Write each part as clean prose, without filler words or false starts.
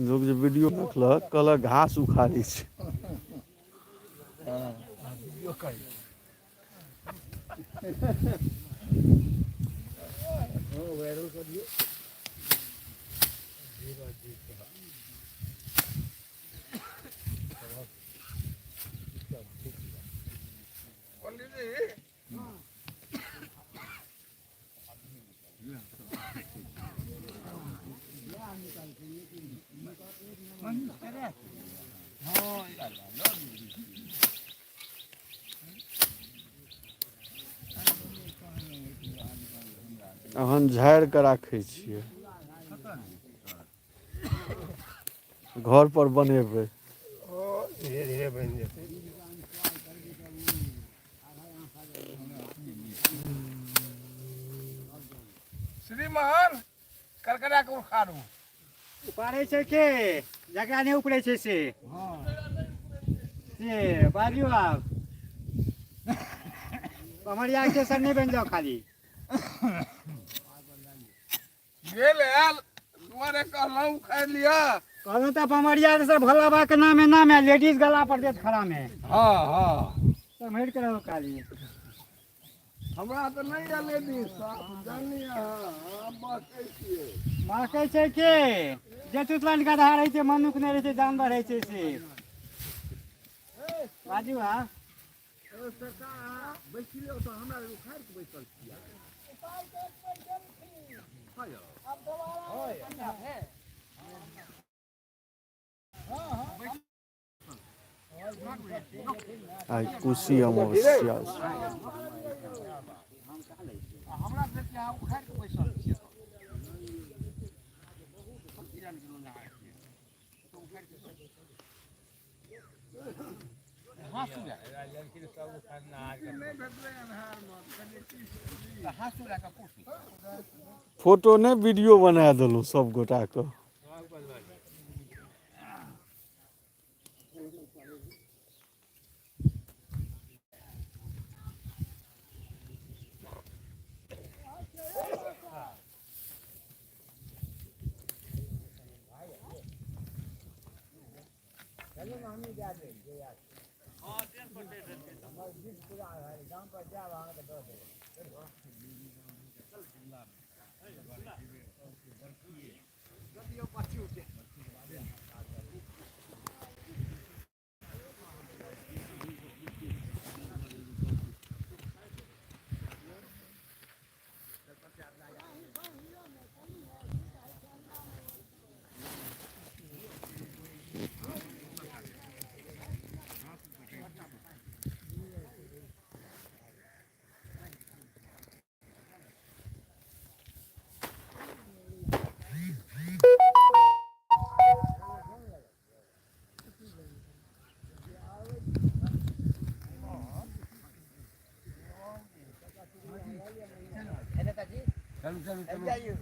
लोग जो वीडियो देखलक कहलक घास उखाड़ी छै। अहन झाड़ि कऽ राखै छियै, घर पर बनेबै। धीरे धीरे बनि जेतै। श्रीमान करकरा के उखाड़ू। उपाड़ै छै के जकरा नहि उपड़ै छै से बाजू आब। कमरिया स्टेशन नहीं बन जाओ खाली गेल आयल दुआरे कहलहुँ उखाड़ि लिअ। कहलूँ तो पमरिया से भोला बाबा के नाम है लेडीज गला पर देत खड़ा में। हाँ हाँ तो मेड़ के रहो खाली। हमरा तो नहीं है लेडीज जानिए। माकै छै के जे तुतलाइन गधा रहे छै मनुख नहीं रहे छै जानवर रहे छै से बाजू आ। आई कुशी अमावस्या छै। हमरा से क्या उखाड़ के बैसल छियै। फोटो नहीं वीडियो बना देलू सब गोटा के। चलू चलू चलू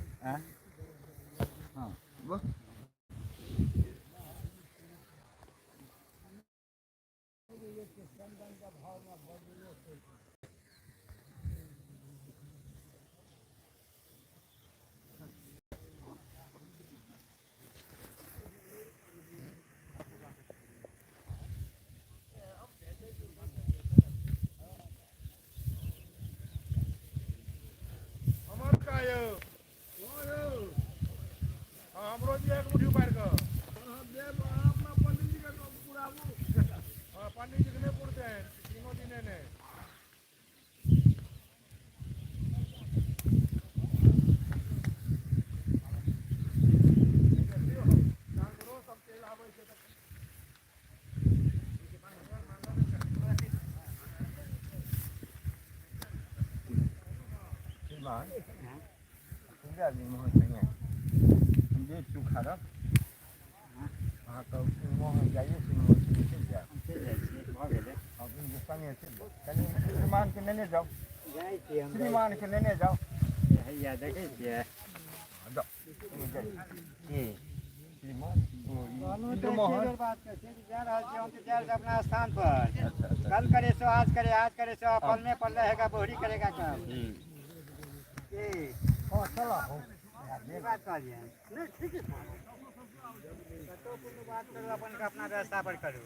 हाँ हमरो जी एक मुट्ठी मार के अपना पंडित जी के पुराबू। हाँ पंडित जी के नहीं पुरते हैं तीनों दिन ने। श्रीमान के लेने जाओ। श्रीमान के लेने जाओ। देखे छियै अपना स्थान पर कल करे सो आज करे सो फल में पड़ रहेगा बोहरी करेगा काम। चलो बात कह कतो कोनो बात करू अपन के अपना व्यवस्था पर करू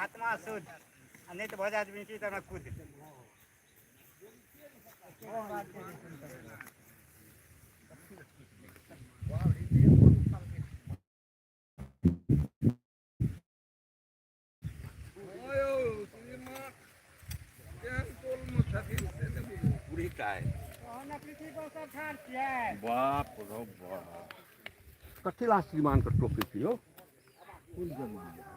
आत्मा शुद्ध आ नहीं तो भऽ जायत विनती तऽ कूद पूरी काय पृथ्वी पर सब ठाढ़ छियै बाप रो बाप कथी ला श्रीमान के टोपी पियो कोन जरूरी है